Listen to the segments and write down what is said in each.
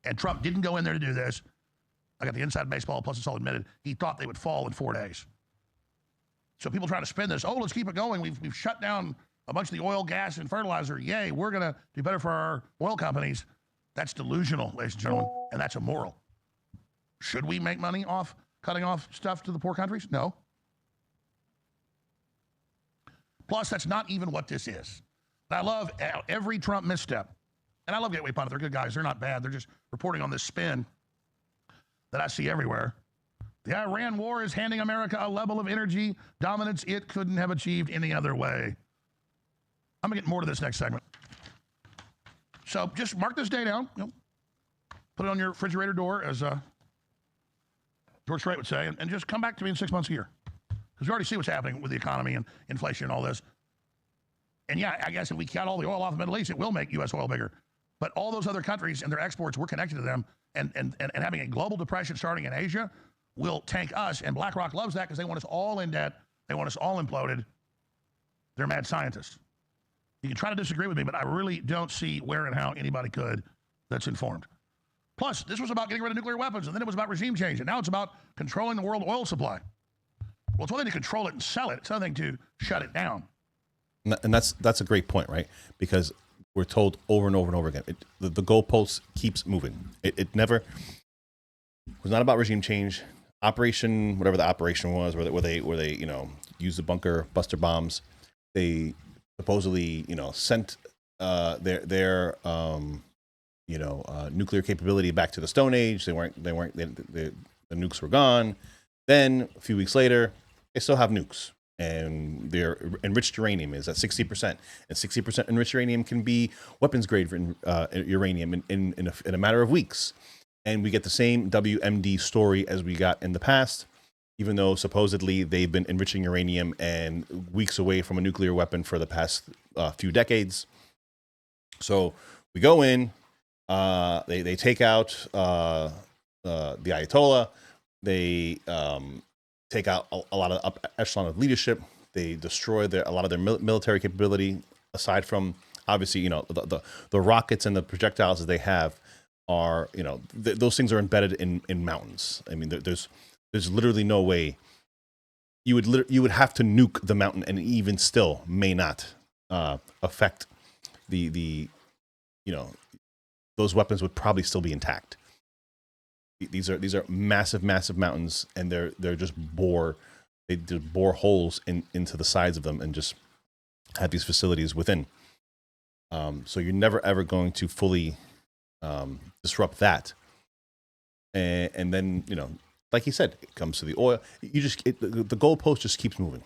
And Trump didn't go in there to do this. I got the inside baseball, plus it's all admitted. He thought they would fall in 4 days. So people trying to spin this, let's keep it going. We've shut down a bunch of the oil, gas, and fertilizer. Yay, we're going to do better for our oil companies. That's delusional, ladies and gentlemen, and that's immoral. Should we make money off cutting off stuff to the poor countries? No. Plus, that's not even what this is. And I love every Trump misstep. And I love Gateway Pundit. They're good guys. They're not bad. They're just reporting on this spin that I see everywhere. The Iran war is handing America a level of energy dominance it couldn't have achieved any other way. I'm going to get more to this next segment. So just mark this day down. Put it on your refrigerator door, as George Strait would say, and just come back to me in 6 months a year. Because we already see what's happening with the economy and inflation and all this. And yeah, I guess if we cut all the oil off the Middle East, it will make U.S. oil bigger. But all those other countries and their exports, we're connected to them. And having a global depression starting in Asia will tank us. And BlackRock loves that because they want us all in debt. They want us all imploded. They're mad scientists. You can try to disagree with me, but I really don't see where and how anybody could that's informed. Plus, this was about getting rid of nuclear weapons, and then it was about regime change, and now it's about controlling the world oil supply. Well, it's one thing to control it and sell it. It's another thing to shut it down. And that's a great point, right? Because we're told over and over and over again, the goalpost keeps moving. It never was not about regime change. Operation, whatever the operation was, where they used the bunker buster bombs. They supposedly sent their nuclear capability back to the Stone Age. The nukes were gone. Then a few weeks later, they still have nukes, and their enriched uranium is at 60%, and 60% enriched uranium can be weapons grade uranium in a matter of weeks. And we get the same WMD story as we got in the past, even though supposedly they've been enriching uranium and weeks away from a nuclear weapon for the past few decades. So we go in, they take out the Ayatollah, they take out a lot of up echelon of leadership, they destroy a lot of their military capability, aside from obviously the rockets and the projectiles that they have are those things are embedded in mountains. I mean, there's literally no way you would have to nuke the mountain, and even still may not affect the those weapons would probably still be intact. These are massive mountains, and they just bore holes into the sides of them and just have these facilities within. So you're never ever going to fully disrupt that. And then like he said, it comes to the oil. The goalpost just keeps moving.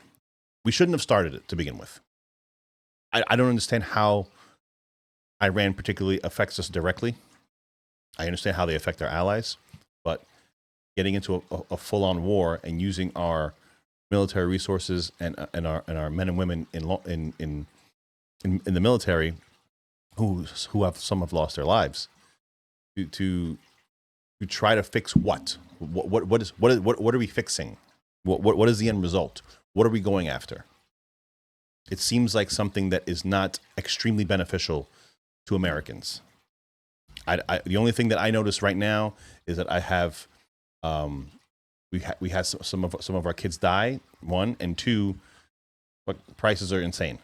We shouldn't have started it to begin with. I don't understand how Iran particularly affects us directly. I understand how they affect our allies, but getting into a full-on war and using our military resources and our men and women in the military who have lost their lives to try to fix what are we fixing? What is the end result? What are we going after? It seems like something that is not extremely beneficial to Americans. The only thing that I notice right now is that I have we had some of our kids die, one, and two, but prices are insane.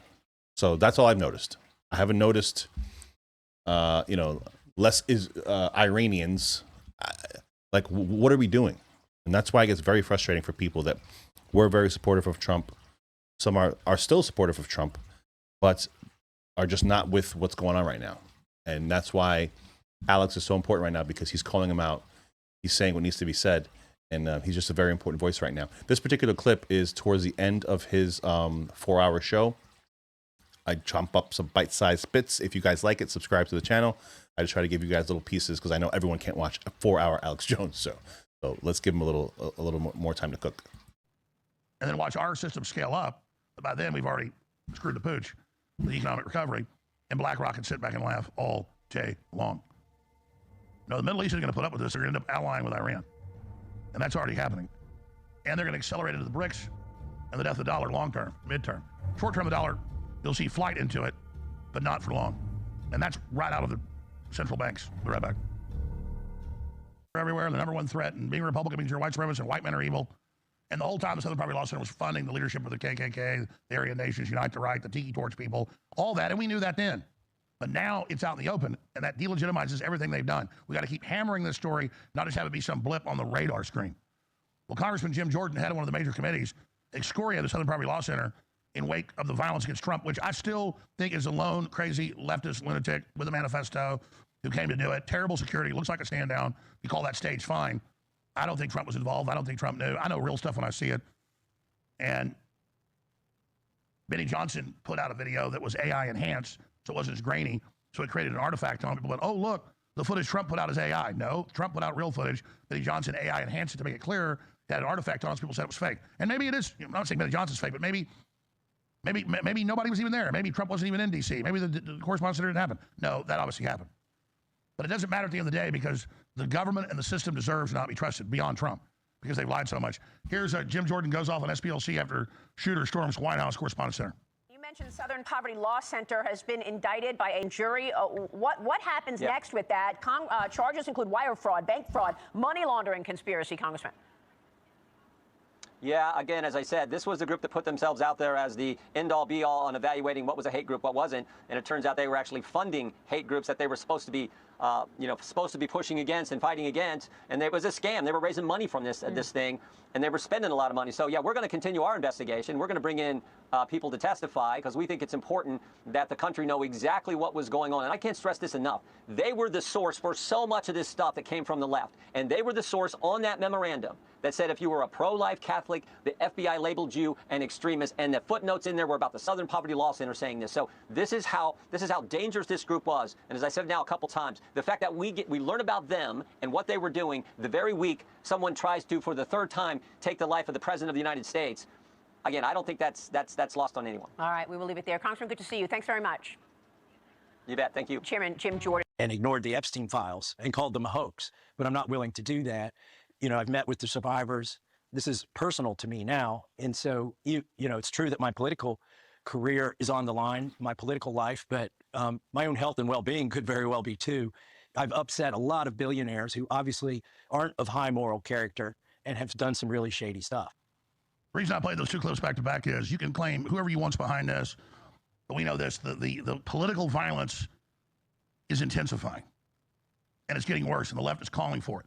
So that's all I've noticed. I haven't noticed less is Iranians. Like, what are we doing? And that's why it gets very frustrating for people that were very supportive of Trump. Some are still supportive of Trump, but are just not with what's going on right now. And that's why Alex is so important right now, because he's calling him out. He's saying what needs to be said. And he's just a very important voice right now. This particular clip is towards the end of his 4-hour show. I chomp up some bite-sized bits. If you guys like it, subscribe to the channel. I just try to give you guys little pieces because I know everyone can't watch a 4-hour Alex Jones. So let's give him a little more time to cook. And then watch our system scale up. But by then, we've already screwed the pooch with the economic recovery. And BlackRock can sit back and laugh all day long. No, the Middle East is going to put up with this. They're going to end up allying with Iran. And that's already happening. And they're going to accelerate into the BRICS and the death of the dollar long-term, mid-term. Short-term, the dollar, you'll see flight into it, but not for long. And that's right out of the central banks. Be right back. everywhere. The number one threat, and being a Republican means you're a white supremacist and white men are evil. And the whole time the Southern Poverty Law Center was funding the leadership of the KKK, the Aryan Nations, Unite the Right, the Tiki Torch people, all that, and we knew that then. But now it's out in the open, and that delegitimizes everything they've done. We got to keep hammering this story, not just have it be some blip on the radar screen. Well, Congressman Jim Jordan, head of one of the major committees, excoriated the Southern Poverty Law Center in wake of the violence against Trump, which I still think is a lone, crazy leftist lunatic with a manifesto who came to do it. Terrible security, looks like a stand down. You call that stage fine. I don't think Trump was involved. I don't think Trump knew. I know real stuff when I see it. And Benny Johnson put out a video that was AI enhanced, so it wasn't as grainy. So it created an artifact on people. But, oh, look, the footage Trump put out is AI. No, Trump put out real footage. Benny Johnson AI enhanced it to make it clear. It had an artifact on it. So people said it was fake. And maybe it is. I'm not saying Benny Johnson's fake, but maybe nobody was even there. Maybe Trump wasn't even in D.C. Maybe the correspondence didn't happen. No, that obviously happened. But it doesn't matter at the end of the day because the government and the system deserves not be trusted beyond Trump because they've lied so much. Here's Jim Jordan goes off on SPLC after shooter storms White House Correspondence Center. You mentioned Southern Poverty Law Center has been indicted by a jury. What happens next with that? Charges include wire fraud, bank fraud, money laundering conspiracy, Congressman. Yeah, again, as I said, this was the group that put themselves out there as the end-all, be-all on evaluating what was a hate group, what wasn't. And it turns out they were actually funding hate groups that they were supposed to be, pushing against and fighting against. And it was a scam. They were raising money from this thing, and they were spending a lot of money. So, yeah, we're going to continue our investigation. We're going to bring in people to testify because we think it's important that the country know exactly what was going on. And I can't stress this enough. They were the source for so much of this stuff that came from the left. And they were the source on that memorandum that said if you were a pro-life Catholic, the FBI labeled you an extremist, and the footnotes in there were about the Southern Poverty Law Center saying this. So this is how dangerous this group was. And as I said now a couple times, the fact that we learn about them and what they were doing the very week someone tries to, for the third time, take the life of the President of the United States. Again, I don't think that's lost on anyone. All right, we will leave it there. Congressman, good to see you. Thanks very much. You bet. Thank you. Chairman Jim Jordan. And ignored the Epstein files and called them a hoax. But I'm not willing to do that. You know, I've met with the survivors. This is personal to me now. And so, it's true that my political career is on the line, my political life, but my own health and well-being could very well be too. I've upset a lot of billionaires who obviously aren't of high moral character and have done some really shady stuff. The reason I played those two clips back to back is you can claim whoever you want's behind this, but we know this, the political violence is intensifying and it's getting worse and the left is calling for it.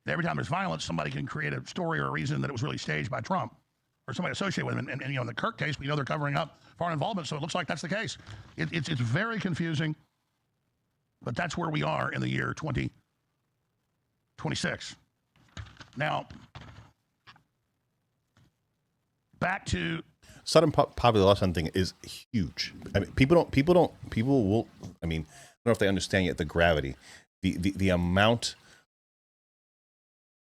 And every time there's violence, somebody can create a story or a reason that it was really staged by Trump or somebody associated with him. And in the Kirk case, we know they're covering up foreign involvement, so it looks like that's the case. It's very confusing, but that's where we are in the year 2026. Now, back to Southern Poverty Law Center thing is huge. I mean, people will. I mean, I don't know if they understand yet the gravity, the amount.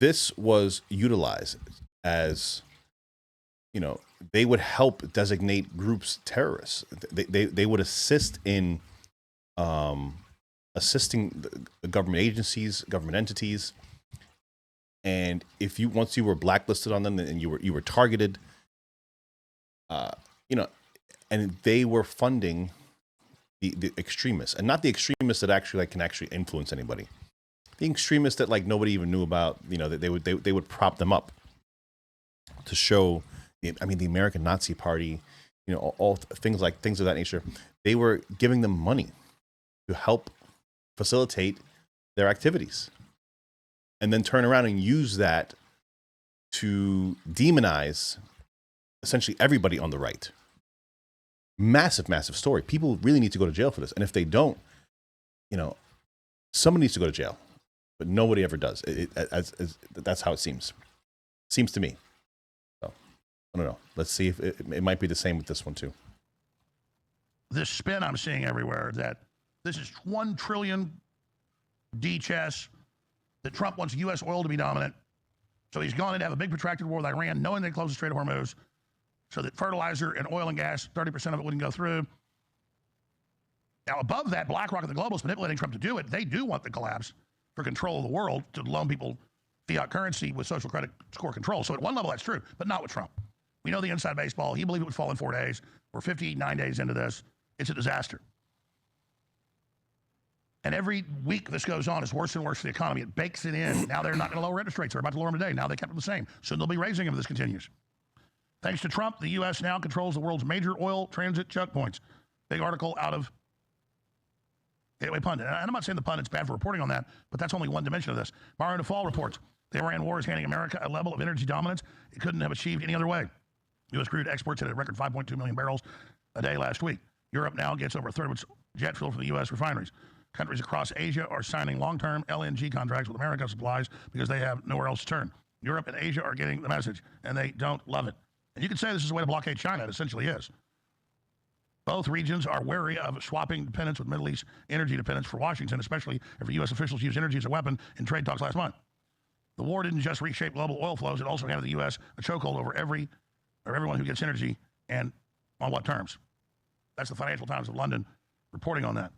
This was utilized as, they would help designate groups terrorists. They would assist in assisting the government agencies, government entities, and once you were blacklisted on them and you were targeted, and they were funding the extremists, and not the extremists that actually can actually influence anybody. The extremists that nobody even knew about, that they would prop them up to show. The American Nazi Party, all things of that nature. They were giving them money to help facilitate their activities, and then turn around and use that to demonize essentially everybody on the right. Massive, massive story. People really need to go to jail for this. And if they don't, someone needs to go to jail. But nobody ever does. That's how it seems. Seems to me. So, I don't know. Let's see if it might be the same with this one, too. This spin I'm seeing everywhere that this is 1 trillion D chess, that Trump wants U.S. oil to be dominant. So he's gone in to have a big protracted war with Iran, knowing they closed the Strait of Hormuz, so that fertilizer and oil and gas, 30% of it wouldn't go through. Now, above that, BlackRock and the globalists manipulating Trump to do it. They do want the collapse for control of the world, to loan people fiat currency with social credit score control. So at one level, that's true, but not with Trump. We know the inside baseball. He believed it would fall in 4 days. We're 59 days into this. It's a disaster. And every week this goes on, it's worse and worse for the economy. It bakes it in. Now they're not going to lower interest rates. They're about to lower them today. Now they kept them the same. Soon they'll be raising them if this continues. Thanks to Trump, the U.S. now controls the world's major oil transit choke points. Big article out of Gateway Pundit. And I'm not saying the pundit's bad for reporting on that, but that's only one dimension of this. Barring Fall reports, the Iran war is handing America a level of energy dominance it couldn't have achieved any other way. U.S. crude exports hit a record 5.2 million barrels a day last week. Europe now gets over a third of its jet fuel from the U.S. refineries. Countries across Asia are signing long-term LNG contracts with America supplies because they have nowhere else to turn. Europe and Asia are getting the message, and they don't love it. And you could say this is a way to blockade China. It essentially is. Both regions are wary of swapping dependence with Middle East energy dependence for Washington, especially if U.S. officials use energy as a weapon in trade talks last month. The war didn't just reshape global oil flows. It also handed the U.S. a chokehold over everyone who gets energy and on what terms. That's the Financial Times of London reporting on that.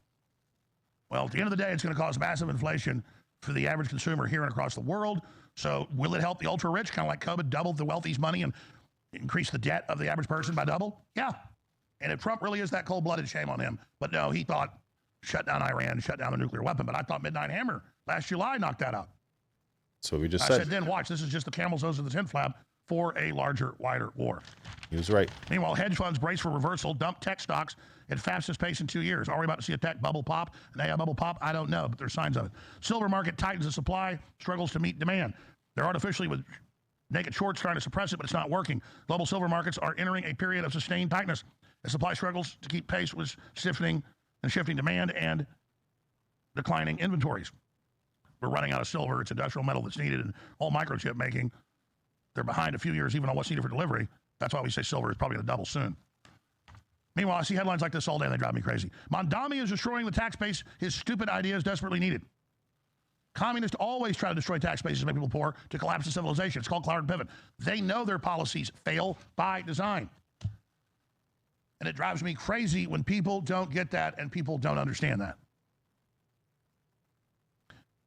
Well, at the end of the day, it's going to cause massive inflation for the average consumer here and across the world. So will it help the ultra-rich, kind of like COVID doubled the wealthy's money and increase the debt of the average person by double? Yeah. And if Trump really is that cold-blooded, shame on him. But no, he thought shut down Iran, shut down the nuclear weapon. But I thought Midnight Hammer last July knocked that out. So we just I said, then watch, this is just the camel's nose of the tin flap for a larger, wider war. He was right. Meanwhile, hedge funds brace for reversal, dump tech stocks at fastest pace in 2 years. Are we about to see a tech bubble pop? An AI bubble pop? I don't know, but there's signs of it. Silver market tightens the supply, struggles to meet demand. They're artificially with naked shorts trying to suppress it, but it's not working. Global silver markets are entering a period of sustained tightness. The supply struggles to keep pace with shifting demand and declining inventories. We're running out of silver. It's industrial metal that's needed in all microchip making. They're behind a few years even on what's needed for delivery. That's why we say silver is probably going to double soon. Meanwhile, I see headlines like this all day and they drive me crazy. Mondami is destroying the tax base his stupid ideas desperately needed. Communists always try to destroy tax bases and make people poor to collapse the civilization. It's called cloud and pivot. They know their policies fail by design. And it drives me crazy when people don't get that and people don't understand that.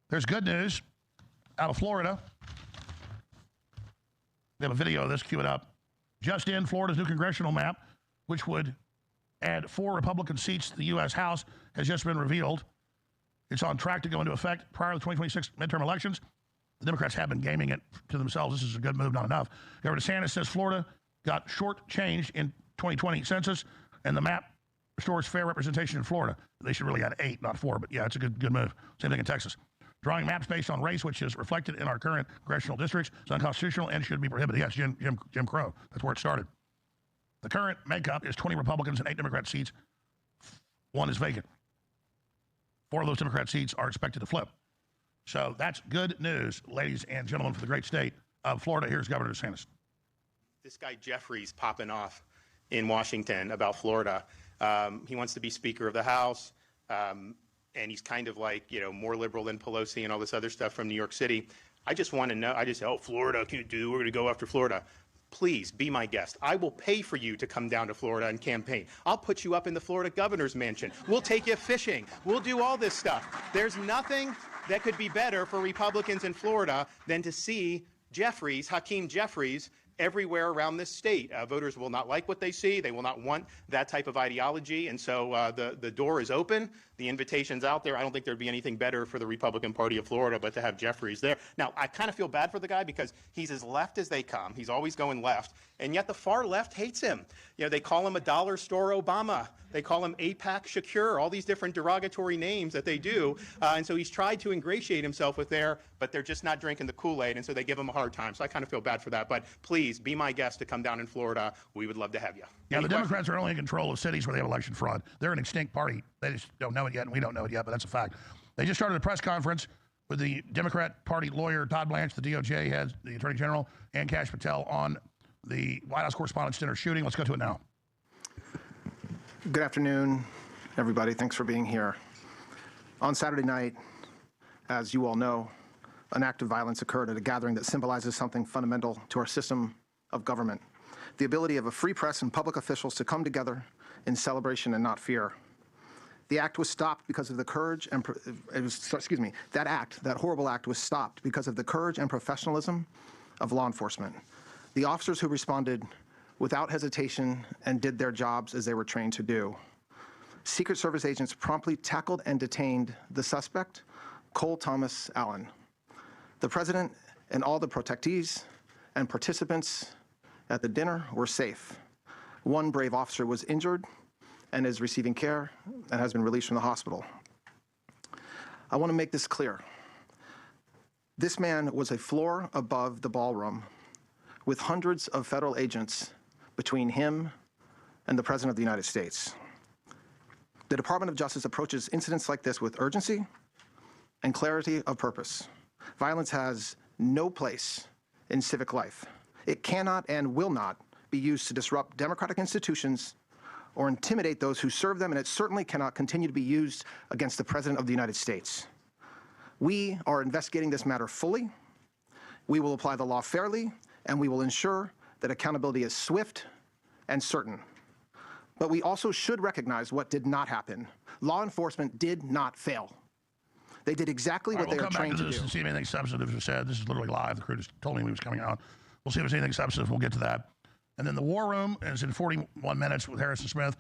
There's good news out of Florida. They have a video of this, cue it up. Just in, Florida's new congressional map, which would add 4 Republican seats to the U.S. House, has just been revealed. It's on track to go into effect prior to the 2026 midterm elections. The Democrats have been gaming it to themselves. This is a good move, not enough. Governor DeSantis says Florida got shortchanged in 2020 census, and the map restores fair representation in Florida. They should really add 8, not 4, but yeah, it's a good move. Same thing in Texas. Drawing maps based on race, which is reflected in our current congressional districts, is unconstitutional and should be prohibited. Yes, Jim Crow. That's where it started. The current makeup is 20 Republicans and 8 Democrat seats. 1 is vacant. 4 of those Democrat seats are expected to flip. So that's good news, ladies and gentlemen, for the great state of Florida. Here's Governor DeSantis. This guy Jeffries popping off in Washington about Florida. He wants to be Speaker of the House. And he's kind of like, more liberal than Pelosi and all this other stuff from New York City. I just want to know, Florida, we're going to go after Florida. Please be my guest. I will pay for you to come down to Florida and campaign. I'll put you up in the Florida governor's mansion. We'll take you fishing. We'll do all this stuff. There's nothing that could be better for Republicans in Florida than to see Hakeem Jeffries, everywhere around this state. Voters will not like what they see. They will not want that type of ideology. And so the door is open. The invitation's out there. I don't think there'd be anything better for the Republican Party of Florida but to have Jeffries there. Now, I kind of feel bad for the guy because he's as left as they come. He's always going left. And yet the far left hates him. They call him a dollar store Obama. They call him AIPAC Shakur, all these different derogatory names that they do. And so he's tried to ingratiate himself with there, but they're just not drinking the Kool-Aid, and so they give him a hard time. So I kind of feel bad for that. But please, be my guest to come down in Florida. We would love to have you. Yeah, the Democrats are only in control of cities where they have election fraud. They're an extinct party. They just don't know it yet, and we don't know it yet, but that's a fact. They just started a press conference with the Democrat Party lawyer Todd Blanche, the DOJ head, the Attorney General, and Kash Patel on the White House Correspondents' Dinner shooting. Let's go to it now. Good afternoon, everybody. Thanks for being here. On Saturday night, as you all know, an act of violence occurred at a gathering that symbolizes something fundamental to our system of government: the ability of a free press and public officials to come together in celebration and not fear. The act was stopped because of the courage and, that horrible act was stopped because of the courage and professionalism of law enforcement. The officers who responded without hesitation and did their jobs as they were trained to do. Secret Service agents promptly tackled and detained the suspect, Cole Thomas Allen. The president and all the protectees and participants at the dinner were safe. One brave officer was injured and is receiving care and has been released from the hospital. I want to make this clear. This man was a floor above the ballroom with hundreds of federal agents between him and the President of the United States. The Department of Justice approaches incidents like this with urgency and clarity of purpose. Violence has no place in civic life. It cannot and will not be used to disrupt democratic institutions or intimidate those who serve them, and it certainly cannot continue to be used against the President of the United States. We are investigating this matter fully. We will apply the law fairly, and we will ensure that accountability is swift and certain. But we also should recognize what did not happen. Law enforcement did not fail. They did exactly what they are trained to do. We'll come back to this and see if anything substantive is said. This is literally live. The crew just told me he was coming out. We'll see if there's anything substantive. We'll get to that. And then the War Room is in 41 minutes with Harrison Smith.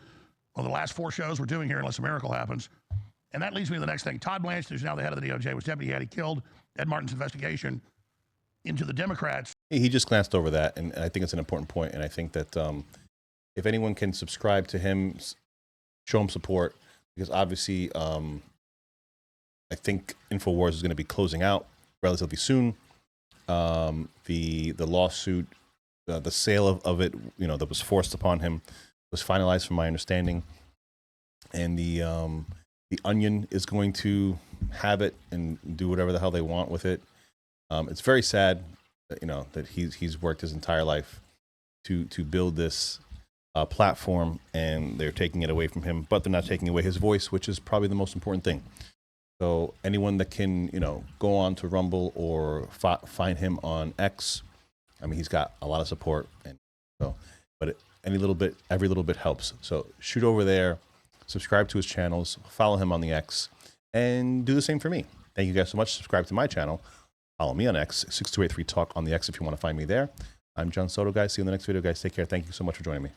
Well, the last 4 shows we're doing here, unless a miracle happens. And that leads me to the next thing. Todd Blanchard, who's now the head of the DOJ, was deputy head. He killed Ed Martin's investigation into the Democrats. He just glanced over that, and I think it's an important point. And I think that if anyone can subscribe to him, show him support, because obviously I think InfoWars is going to be closing out relatively soon. The lawsuit, the sale of it, that was forced upon him, was finalized from my understanding, and the Onion is going to have it and do whatever the hell they want with it. It's very sad that, that he's worked his entire life to build this platform, and they're taking it away from him, but they're not taking away his voice, which is probably the most important thing. So anyone that can, go on to Rumble or find him on X, I mean, he's got a lot of support, and so, but every little bit helps. So shoot over there, subscribe to his channels, follow him on the X, and do the same for me. Thank you guys so much. Subscribe to my channel. Follow me on X, 6283 Talk on the X if you want to find me there. I'm John Soto, guys. See you in the next video, guys. Take care. Thank you so much for joining me.